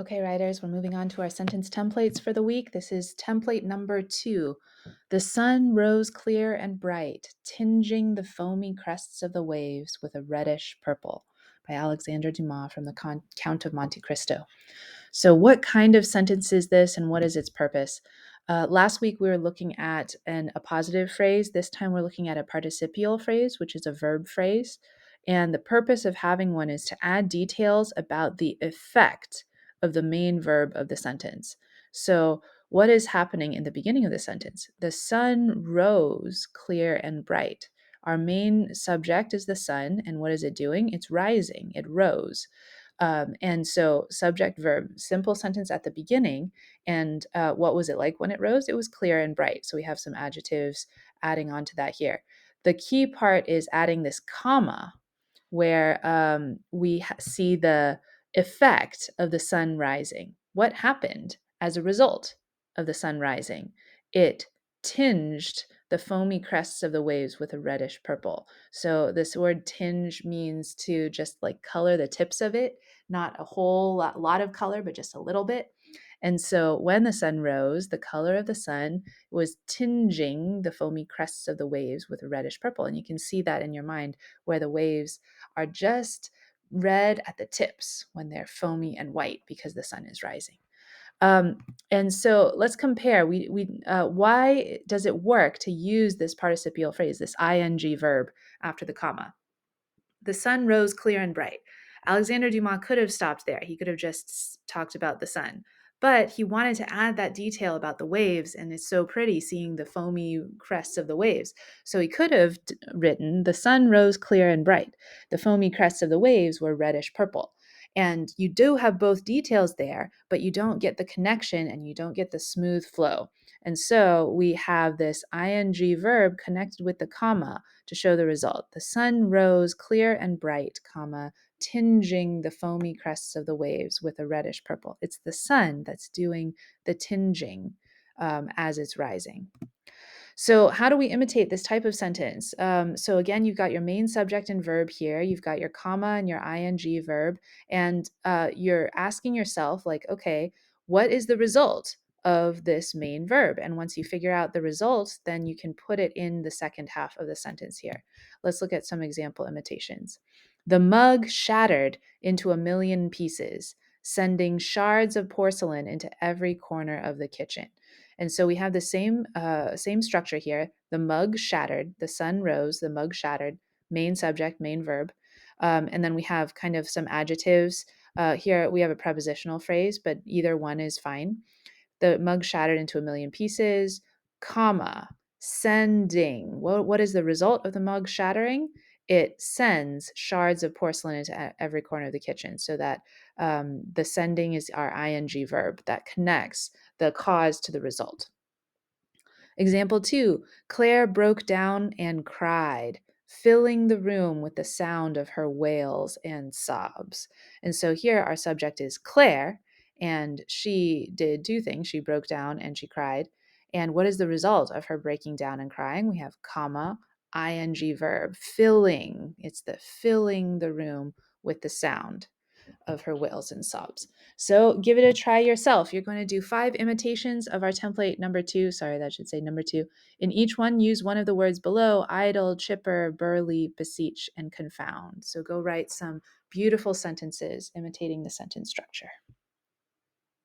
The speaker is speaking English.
Okay, writers, we're moving on to our sentence templates for the week. This is template number 2. The sun rose clear and bright, tinging the foamy crests of the waves with a reddish purple, by Alexander Dumas from the Count of Monte Cristo. So, what kind of sentence is this and what is its purpose? Last week we were looking at a positive phrase. This time we're looking at a participial phrase, which is a verb phrase. And the purpose of having one is to add details about the effect of the main verb of the sentence. So, what is happening in the beginning of the sentence? The sun rose clear and bright. Our main subject is the sun, and what is it doing? It's rising, it rose. And so, subject verb, simple sentence at the beginning. And what was it like when it rose? It was clear and bright. So, we have some adjectives adding on to that here. The key part is adding this comma where we see the effect of the sun rising. What happened as a result of the sun rising? It tinged the foamy crests of the waves with a reddish purple. So this word tinge means to just like color the tips of it, not a whole lot of color, but just a little bit. And so when the sun rose, the color of the sun was tinging the foamy crests of the waves with a reddish purple. And you can see that in your mind where the waves are just red at the tips when they're foamy and white because the sun is rising. Um, and so let's compare. Why does it work to use this participial phrase, this ing verb after the comma? The sun rose clear and bright. Alexander Dumas could have stopped there. He could have just talked about the sun. But he wanted to add that detail about the waves, and it's so pretty seeing the foamy crests of the waves. So he could have written, the sun rose clear and bright. The foamy crests of the waves were reddish purple. And you do have both details there, but you don't get the connection and you don't get the smooth flow. And so we have this ing verb connected with the comma to show the result. The sun rose clear and bright, comma, tinging the foamy crests of the waves with a reddish purple. It's the sun that's doing the tinging as it's rising. So, how do we imitate this type of sentence? So, again, you've got your main subject and verb here. You've got your comma and your ing verb, and you're asking yourself, like, okay, what is the result of this main verb? And once you figure out the result, then you can put it in the second half of the sentence here. Let's look at some example imitations. The mug shattered into a million pieces, sending shards of porcelain into every corner of the kitchen. And so we have the same structure here. The mug shattered, the sun rose, the mug shattered, main subject, main verb. And then we have kind of some adjectives. Here we have a prepositional phrase, but either one is fine. The mug shattered into a million pieces, comma, sending. What is the result of the mug shattering? It sends shards of porcelain into every corner of the kitchen. So that the sending is our ing verb that connects the cause to the result. Example 2, Claire broke down and cried, filling the room with the sound of her wails and sobs. And so here our subject is Claire, and she did two things. She broke down and she cried. And what is the result of her breaking down and crying? We have comma, ing verb, filling. It's the filling the room with the sound of her wails and sobs. So give it a try yourself. You're going to do 5 imitations of our template number 2. Sorry, that should say number 2. In each one, use one of the words below: idle, chipper, burly, beseech, and confound. So go write some beautiful sentences imitating the sentence structure.